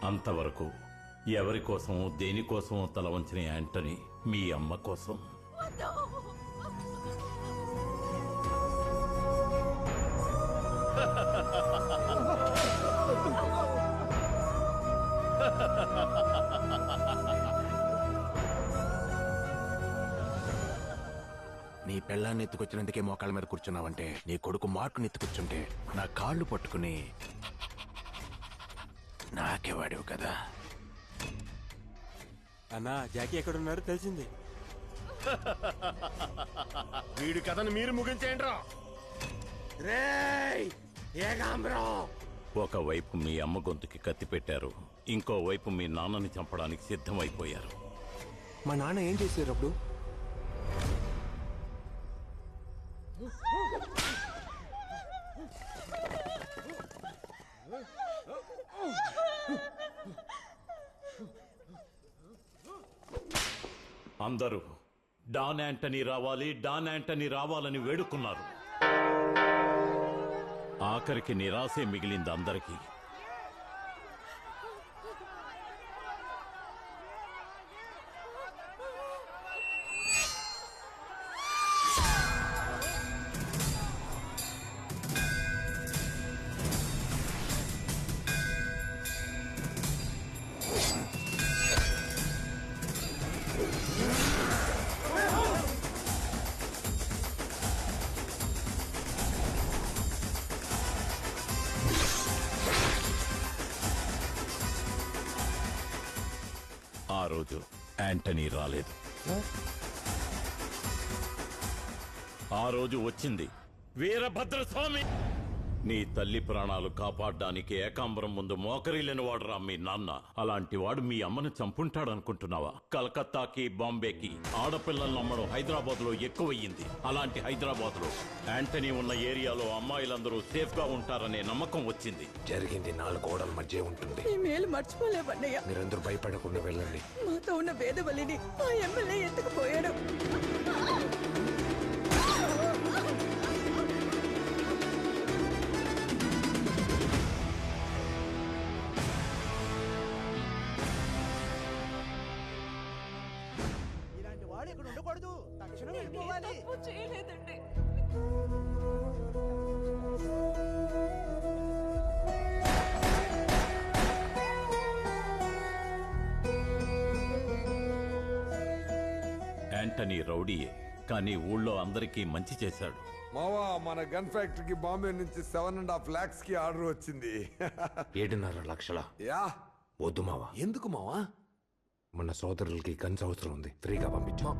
అంతవరకు ఎవరి కోసం దేనికోసం తల వంచిన యాంటనీ మీ అమ్మ కోసం. నీ పెళ్ళాన్ని ఎత్తుకొచ్చినందుకే మోకాళ్ళ మీద కూర్చున్నావంటే, నీ కొడుకు మార్కుని ఎత్తుకొచ్చుంటే నా కాళ్ళు పట్టుకుని నాకేవాడివు కదా. అన్నా జాకీ ఎక్కడున్నారో తెలిసింది. వీడి కథను మీరు ముగించేయండి. ఒకవైపు మీ అమ్మ గొంతుకి కత్తి పెట్టారు, ఇంకోవైపు మీ నాన్నని చంపడానికి సిద్ధమైపోయారు. మా నాన్న ఏం చేశారు అప్పుడు? అందరూ డాన్ యాంటనీ రావాలి, డాన్ యాంటనీ రావాలని వేడుకున్నారు. ఆఖరికి నిరాశే మిగిలింది అందరికీ. ఆ రోజు యాంటనీ రాలేదు. ఆ రోజు వచ్చింది వీరభద్రస్వామి. నీ తల్లి ప్రాణాలు కాపాడడానికి ఏకాంబరం ముందు మోకరిల్లిన వాడురా మీ నాన్న. అలాంటి వాడు మీ అమ్మను చంపుంటాడనుకుంటున్నావా? కలకత్తాకి, బాంబేకి ఆడపిల్లలను నమ్మడం హైదరాబాద్ లో ఎక్కువయ్యింది. అలాంటి హైదరాబాద్ లో యాంటనీ ఉన్న ఏరియాలో అమ్మాయిలందరూ సేఫ్ గా ఉంటారనే నమ్మకం వచ్చింది. జరిగింది 4 గోడల మధ్య ఉంటుంది. ఈ మేలు మర్చిపోలేవన్నయ్య. మీరందరూ భయపడకుండా వెళ్ళండి. మాతో ఉన్న వేదవల్లిని ఆ ఎమ్మెల్యే ఎత్తుకుపోయాడు. యాంటనీ రౌడీయే, కానీ ఊళ్ళో అందరికీ మంచి చేశాడు. మావా, మన గన్ ఫ్యాక్టరీకి బాంబే నుంచి 7.5 lakhs కి ఆర్డర్ వచ్చింది. 7.5 లక్షల? యా. వద్దు మావా. ఎందుకు మావా? మన సోదరులకి గన్స్ అవసరం ఉంది, ఫ్రీగా పంపించు.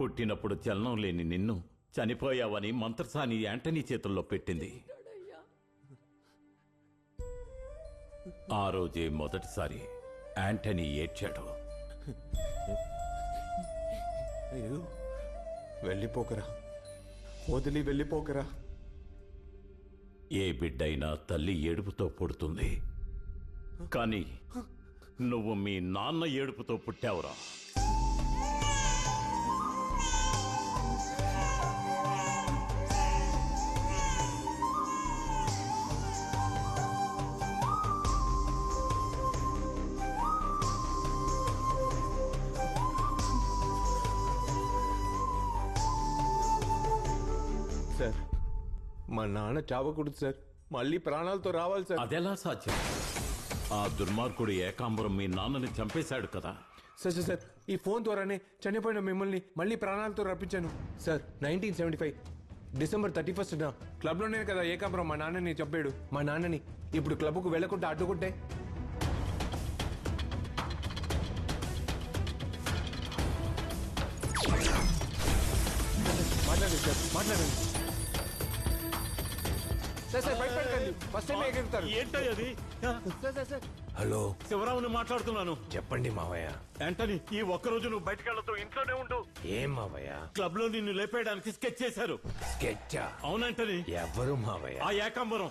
పుట్టినప్పుడు చలనం లేని నిన్ను చనిపోయావని మంత్రసాని యాంటనీ చేతుల్లో పెట్టింది. ఆ రోజే మొదటిసారి యాంటనీ ఏడ్చాడు. అయ్యో, వెళ్ళిపోకరా, వదిలి వెళ్ళిపోకరా. ఏ బిడ్డైనా తల్లి ఏడుపుతో పుడుతుంది, కానీ నువ్వు మీ నాన్న ఏడుపుతో పుట్టావురా. సార్, మా నాన్న చావకూడదు సార్, మళ్ళీ ప్రాణాలతో రావాలి సార్. అదెలా సాధ్యం? ఆ దుర్మార్గుడు ఏకాంబరం మీ నాన్నని చంపేశాడు కదా. సార్ సార్ సార్, ఈ ఫోన్ ద్వారానే చనిపోయిన మిమ్మల్ని మళ్ళీ ప్రాణాలతో రప్పించాను సార్. 1975 December 31st క్లబ్లోనే కదా ఏకాంబరం మా నాన్నని చంపాడు. మా నాన్నని ఇప్పుడు క్లబ్కు వెళ్లకుండా అడ్డుకుంటే మాట్లాడండి సార్, మాట్లాడండి సార్. సార్ భయపడకండి, ఫస్ట్ టైం ఎగురుతారు. ఏంటది? హలో, శివరావుని మాట్లాడుతున్నాను. చెప్పండి మావయ్య. యాంటనీ, ఈ ఒక్కరోజు నువ్వు బయటకెళ్లతో ఇంట్లోనే ఉండు. ఏం మావయ్య? క్లబ్ లో నిన్ను లేపేయడానికి స్కెచ్ చేశారు. స్కెచ్చా? అవునంటనీ. ఎవరు మావయ్య? ఆ ఏకాంబరం.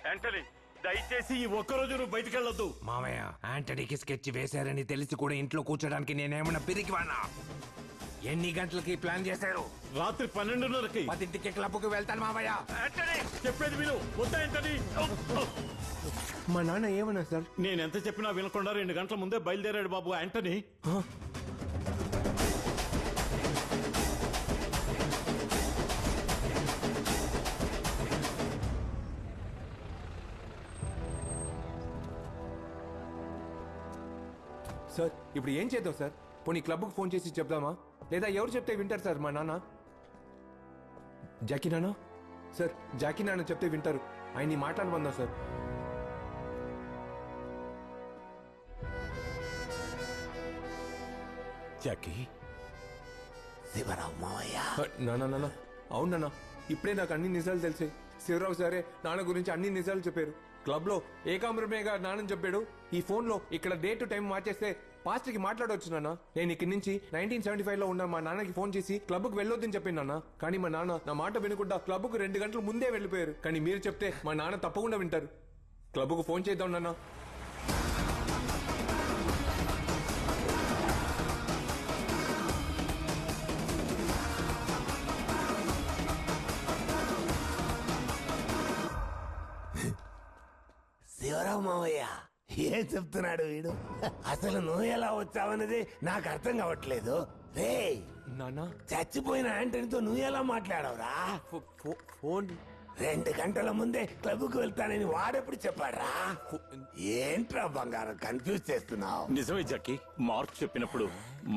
యాంటనీ, దయచేసి ఈ ఒక్కరోజు నువ్వు బయటకెళ్ళొద్దు. మావయ్య, యాంటనీకి స్కెచ్ వేశారని తెలిసి కూడా ఇంట్లో కూర్చోడానికి నేనేమన్నా పిరికివానా? ఎన్ని గంటలకి ప్లాన్ చేశారు? రాత్రి 12:30కి. 10కి క్లబ్కు వెళ్తాను మావయ్య. చెప్పేది విను. వద్దా ఏంటని? మా నాన్న ఏమన్నా సార్? నేనెంత చెప్పినా వినకుండా 2 గంటల ముందే బయలుదేరాడు బాబు యాంటనీ. సార్ ఇప్పుడు ఏం చేద్దాం సార్? పోనీ క్లబ్కు ఫోన్ చేసి చెప్దామా? లేదా ఎవరు చెప్తే వింటారు సార్? మా నాన్న జాకీ నాన్న సార్, జాకీ నాన్న చెప్తే వింటారు. ఆయన్ని మాట్లాడమందాం సార్. జాకీ, శివరావు మావయ్య. నాన్న నాన్న అవును నాన్న, ఇప్పుడే నాకు అన్ని నిజాలు తెలిసాయి. శివరావు సరే నాన్న గురించి అన్ని నిజాలు చెప్పారు. క్లబ్ లో ఏకాంబరమేగా నాన్నని చెప్పాడు. ఈ ఫోన్ లో ఇక్కడ డే టు టైం మార్చేస్తే పాస్ట్ కి మాట్లాడవచ్చు నాన్న. నేను ఇక్కడి నుంచి 1975 లో ఉన్న మా నాన్నకి ఫోన్ చేసి క్లబ్ కు వెళ్ళొద్దని చెప్పాను నాన్న. కానీ మా నాన్న నా మాట వినకుండా క్లబ్ కు 2 గంటల ముందే వెళ్ళిపోయారు. కానీ మీరు చెప్తే మా నాన్న తప్పకుండా వింటారు. క్లబ్ కు ఫోన్ చేద్దాం నాన్న. శివరావు మావయ్య ఏం చెప్తున్నాడు వీడు? అసలు నువ్వు ఎలా వచ్చావన్నది నాకు అర్థం కావట్లేదు. రే, నాన్న చచ్చిపోయిన ఆంటనీతో నువ్వు ఎలా మాట్లాడవురా? ఫోన్ 2 గంటల ముందే క్లబ్కు వెళ్తానని వాడెప్పుడు చెప్పాడ్రా? ఏంట్రా బంగారం కన్ఫ్యూజ్ చేస్తున్నావు? నిజమే జాకీ. మార్క్ చెప్పినప్పుడు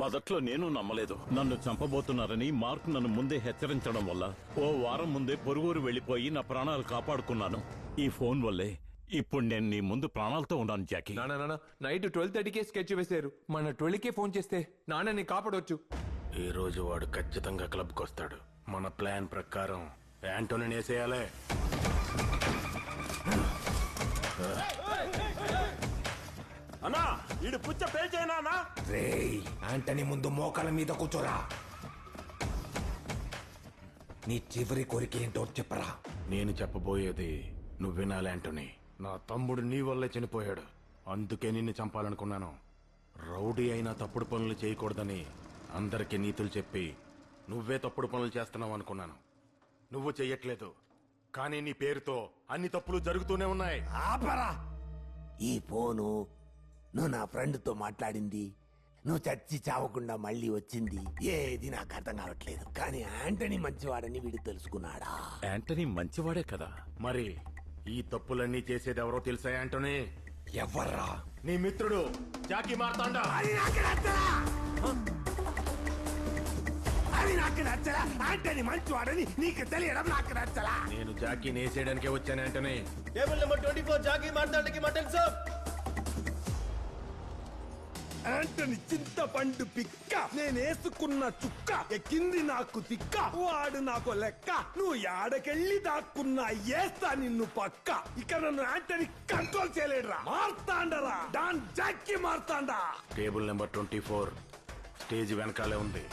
మొదట్లో నేను నమ్మలేదు. నన్ను చంపబోతున్నారని మార్క్ నన్ను ముందే హెచ్చరించడం వల్ల ఓ వారం ముందే పొరుగురు వెళ్లిపోయి నా ప్రాణాలు కాపాడుకున్నాను. ఈ ఫోన్ వల్లే ఇప్పుడు నేను నీ ముందు ప్రాణాలతో ఉన్నాను జాకీ. నాన్న నాన్న నైట్ 12:30కే స్కెచ్ వేశారు. మన 12కే ఫోన్ చేస్తే నాన్నని కాపాడవచ్చు. ఈ రోజు వాడు ఖచ్చితంగా క్లబ్కి వస్తాడు. మన ప్లాన్ ప్రకారం యాంటోని వేసేయాలి. అన్నా ఈడు పుచ్చ పేల్చేనా? రే, ఆంటనీ ముందు మోకాల మీద కూర్చోరా. నీ చివరి కోరిక ఏంటో చెప్పరా. నేను చెప్పబోయేది నువ్వు వినాలి యాంటోని. నా తమ్ముడు నీ వల్లే చనిపోయాడు. అందుకే నిన్ను చంపాలనుకున్నాను. రౌడీ అయినా తప్పుడు పనులు చేయకూడదని అందరికీ నీతులు చెప్పి నువ్వే తప్పుడు పనులు చేస్తున్నావు అనుకున్నాను. నువ్వు చెయ్యట్లేదు, కానీ నీ పేరుతో అన్ని తప్పులు జరుగుతూనే ఉన్నాయి. ఆపరా. ఈ ఫోను నువ్వు నా ఫ్రెండ్తో మాట్లాడింది, నువ్వు చచ్చి చావకుండా మళ్ళీ వచ్చింది, ఏది నాకు అర్థం కావట్లేదు. కానీ ఆంటనీ మంచివాడని వీడు తెలుసుకున్నాడా? యాంటనీ మంచివాడే కదా. మరి ఈ తప్పులన్నీ చేసేది ఎవరో తెలుసా యాంటోని? ఎవర్రా? నీ మిత్రుడు జాకీ మార్తాండా. అది నాకు నచ్చలా. అది నాకు నచ్చలా. ఆంటనీ మంచివాడని నీకు తెలియడం నాకు నచ్చలా. నేను జాకీని వేసేయడానికే వచ్చాను యాంటోని. టేబుల్ నెంబర్ 24 జాకీ మాట్లాడడానికి మటన్ సూప్. యాంటనీ చింతపండు పిక్క, నేనేసుకున్న చుక్క, ఎక్కింది నాకు తిక్క, వాడు నాకు లెక్క. నువ్వు యాడకెళ్ళి దాక్కున్నా ఏస్తా నిన్ను పక్క. ఇక నన్ను యాంటనీ కంట్రోల్ చేయలేడురా. మార్తాండరా, డాన్ జాకీ మార్తాండా. టేబుల్ నెంబర్ 24 స్టేజ్ వెనకాలే ఉంది.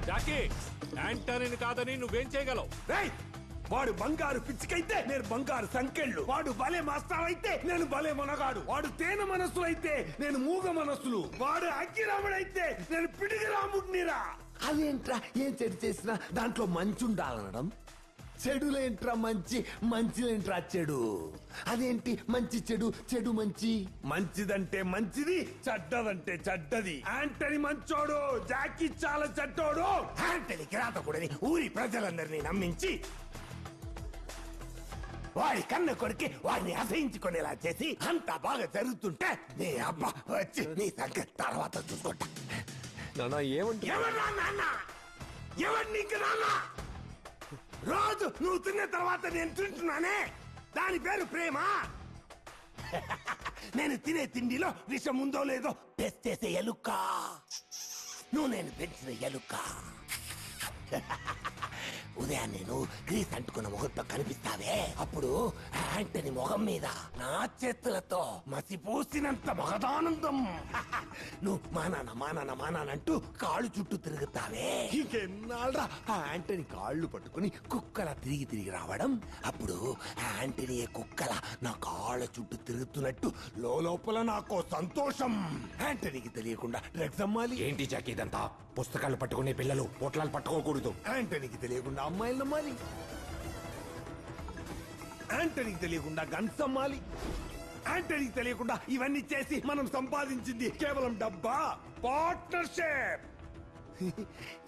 జాకీ, యాంటనీని కాదని నువ్వేం చేయగలవు? రేయ్, వాడు బంగారు పిచ్చికైతే నేను బంగారు సంకెళ్ళు. వాడు భలే మాస్టర్ అయితే నేను భలే మొనగాడు. వాడు తేనె మనస్సులు అయితే నేను మూగ మనస్సులు. వాడు అగ్గిరాముడైతే నేను పిడిగి రాముడినిరా. అదేంట్రా, ఏం చెడు చేసినా దాంట్లో మంచి ఉండాలనడం? చెడులేంట్రా మంచి, మంచిలేంట్రా చెడు? అదేంటి మంచి చెడు, చెడు మంచి? మంచిదంటే మంచిది, చెడ్డదంటే చెడ్డది. యాంటనీ మంచోడు, జాకీ చాలా చెడ్డోడు. ఆంటనీ కిరాతకుడని ఊరి ప్రజలందరినీ నమ్మించి వాడి కన్న కొడుకి వాడిని అసహించుకునేలా చేసి అంతా బాగా జరుగుతుంటే నీ అబ్బా వచ్చి నీ సంగతి తర్వాత చూసుకుంటా. నాన్న ఏమంటే ఎవర్రా నాన్న? ఎవరు నీకు నాన్న? రోజు నువ్వు తిన్న తర్వాత నేను తింటున్నానే, దాని పేరు ప్రేమ? నేను తినే తిండిలో విషం ఉందో లేదో టెస్ట్ చేసే ఎలుక నువ్వు. నేను పెంచిన ఎలుక. ఉదయాన్నే నువ్వు గ్రీస్ అంటుకున్న ముఖంతో కనిపిస్తావే, అప్పుడు యాంటనీ ముఖం మీద నా చేతులతో మసిపూసినంత మగదానందం. నువ్వు మానానంటూ కాళ్ళు చుట్టూ తిరుగుతావే. ఇంకెన్నాళ్ళరా యాంటనీ కాళ్ళు పట్టుకుని కుక్కల తిరిగి రావడం. అప్పుడు యాంటనీ కుక్కల నా కాళ్ళ చుట్టూ తిరుగుతున్నట్టు లోపల నాకు సంతోషం. యాంటనీకి తెలియకుండా డ్రగ్స్ అమ్మాలి. ఏంటి జాకీ ఇదంతా? పుస్తకాలు పట్టుకునే పిల్లలు పొట్లాలు పట్టుకోకూడదు. యాంటనీకి తెలియకుండా అమ్మాయిలు నమ్మాలి. యాంటనీకి తెలియకుండా గన్స్ అమ్మాలి. యాంటనీకి తెలియకుండా ఇవన్నీ చేసి మనం సంపాదించింది కేవలం డబ్బా, పార్ట్నర్షిప్.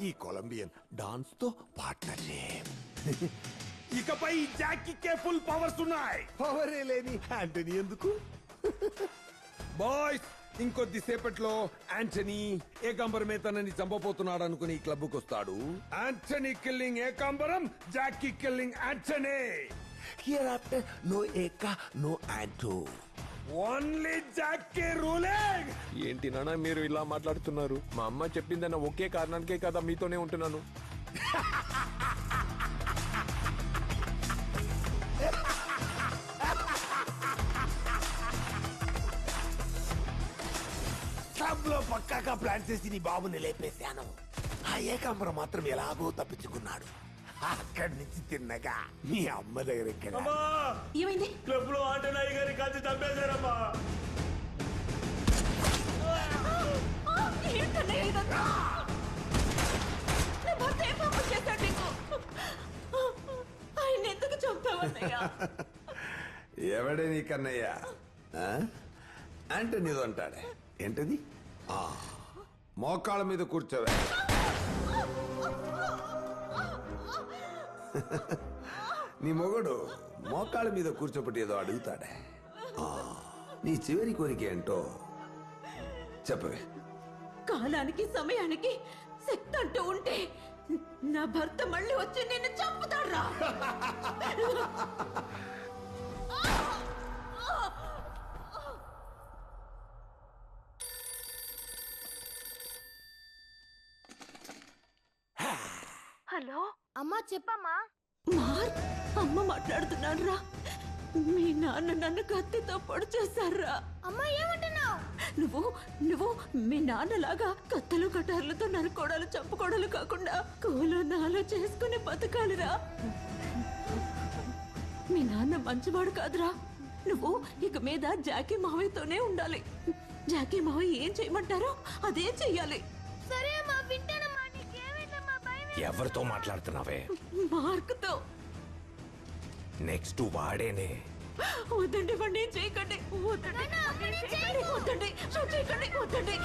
ఈ కొలంబియన్ డాన్స్ తో పార్ట్నర్షిప్. ఇకపై జాకీకే ఫుల్ పవర్స్ ఉన్నాయి. పవరే లేని యాంటనీ ఎందుకు? బాయ్స్, ఇంకొద్దిసేపట్లో యాంటనీ ఏకాంబరమే తనని చంపబోతున్నాడు అనుకుని ఈ క్లబ్కు వస్తాడు. Antony killing Ekambaram, Jackie killing Antony. Here after no Eka, no Anto, only Jackie ruling. ఏంటి నాన్న మీరు ఇలా మాట్లాడుతున్నారు? మా అమ్మ చెప్పిందన్న ఒకే కారణానికే కదా మీతోనే ఉంటున్నాను. క్లబ్ లో పక్కాగా ప్లాన్ చేసి నీ బాబుని లేపేశాను. ఆ ఏకాంబరం మాత్రం ఎలాగో తప్పించుకున్నాడు. అక్కడి నుంచి తిన్నగా మీ అమ్మ దగ్గర ఎక్కడ ఏమైంది? క్లబ్ లో ఆంటనాయి గారి కాల్చి చంపేశారమ్మా. ఏంటన్నయ్య ఇదంతా? నా భర్త ఏం పాపం చేశాడు నీకు? ఆయన ఎందుకు చంపావన్నయ్య? ఎవడే నీ కన్నయ్య అంటే నీదో అంటాడే. ఏంటది? మోకాళ్ళ మీద కూర్చోవే. నీ మొగుడు మోకాళ్ళ మీద కూర్చోబెట్టి ఏదో అడుగుతాడే. నీ చివరి కోరిక ఏంటో చెప్పవే. కాలానికి సమయానికి శక్తి అంటూ ఉంటే నా భర్త మళ్ళీ వచ్చి నిన్ను చంపుతాడ్రా. హలో అమ్మా చెప్పమ్మా. మార్క్, అమ్మ మాట్లాడుతున్నాడ్రా. మీ నాన్న నన్ను కత్తితో పొడి చేశారా. అమ్మా ఏమంటున్నావు? నువ్వు మీ నాన్నలాగా కత్తలు కటార్లతో నరుకోడాలు చంపుకోడాలు కాకుండా కూలో నాలో చేసుకుని బతకాలిరా. మీ నాన్న మంచివాడు కాదురా. నువ్వు ఇక మీద జాకీ మావయ్యతోనే ఉండాలి. జాకీ మావయ్య ఏం చేయమంటారో అదే చెయ్యాలి. సరే అమ్మా, వింటానమ్మా. నీకేమైందమ్మా? భయం. ఎవరితో మాట్లాడుతున్నావే? మార్క్తో. నెక్స్ట్ వాడేనే. వద్దండి, వాడిని ఏం చేయకండి. వద్దండి, వద్దండి, చేయకండి, వద్దండి.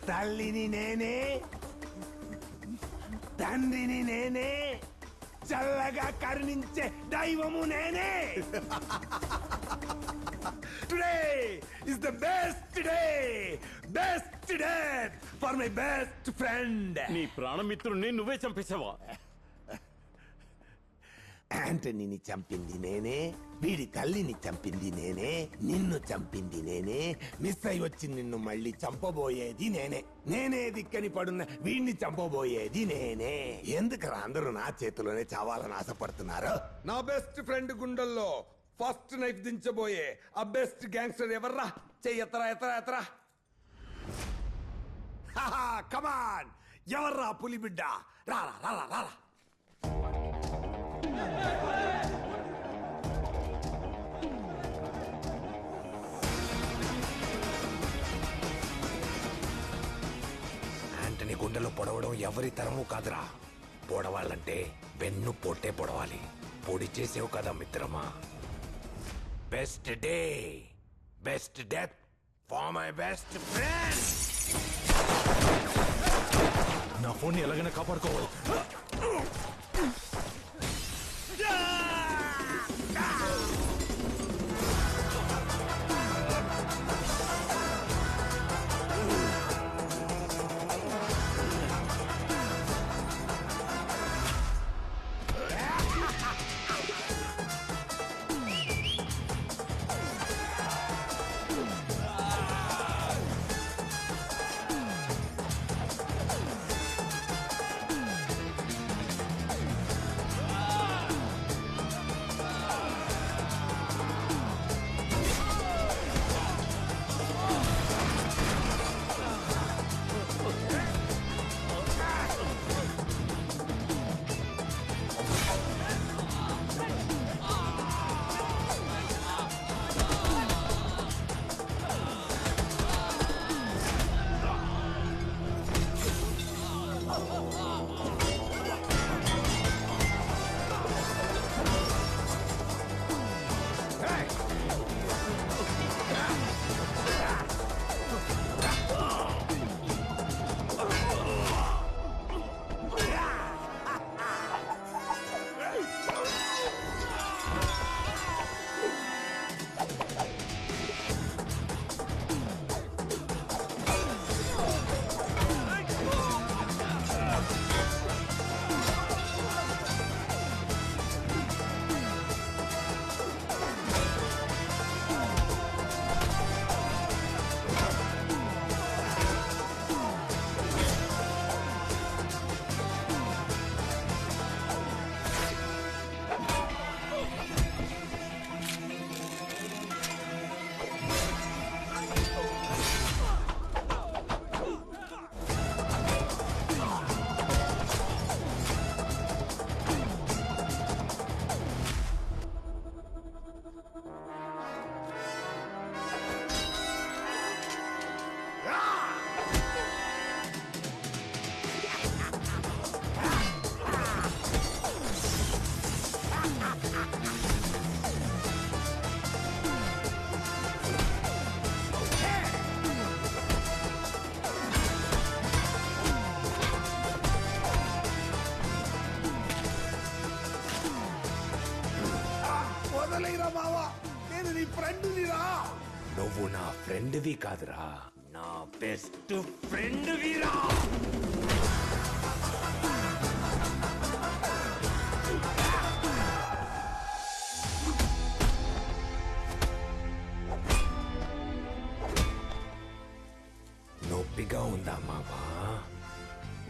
తల్లిని నేనే, తండ్రిని నేనే, చల్లగా కరుణించే దైవము నేనే. Today is the best day, best day for my best friend. నీ ప్రాణమిత్రుణ్ణి నువ్వే చంపేశావా? యాంటనీని చంపింది నేనే, వీడి తల్లిని చంపింది నేనే, నిన్ను చంపింది నేనే, మిస్ అయి వచ్చి నిన్ను మళ్ళీ చంపబోయేది నేనే. నేనే దిక్కని పడున్న వీడిని చంపబోయేది నేనే. ఎందుకరా అందరూ నా చేతిలోనే చావాలని ఆశపడుతున్నారు? నా బెస్ట్ ఫ్రెండ్ గుండెల్లో ఫస్ట్ నైఫ్ దించబోయే ఆ బెస్ట్ గ్యాంగ్స్టర్ ఎవర్రా? చెయ్యతరా ఎతరా ఎతరా. కమాన్, ఎవర్రా పులి బిడ్డ? రారా రారా రారా. యాంటనీ గుండెలో పొడవడం ఎవరి తరము కాదురా. పొడవాలంటే వెన్ను పొట్టే పొడవాలి. పొడి చేసేవు కదా మిత్రమా. Best day, best death for my best friend. నా ఫోన్ ఎలాగైనా కాపాడుకో. నీ ఫ్రెండ్నిరా. నువ్వు నా ఫ్రెండ్వి కాదురా, నా బెస్ట్ ఫ్రెండ్విరా. నొప్పిగా ఉందా మావా?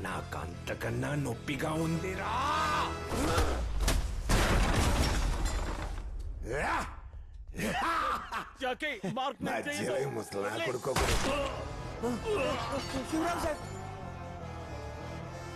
నాకంతకన్నా నొప్పిగా ఉందిరా. జాకీ మార్క్ ముసలా కొడుకో శివరాం సార్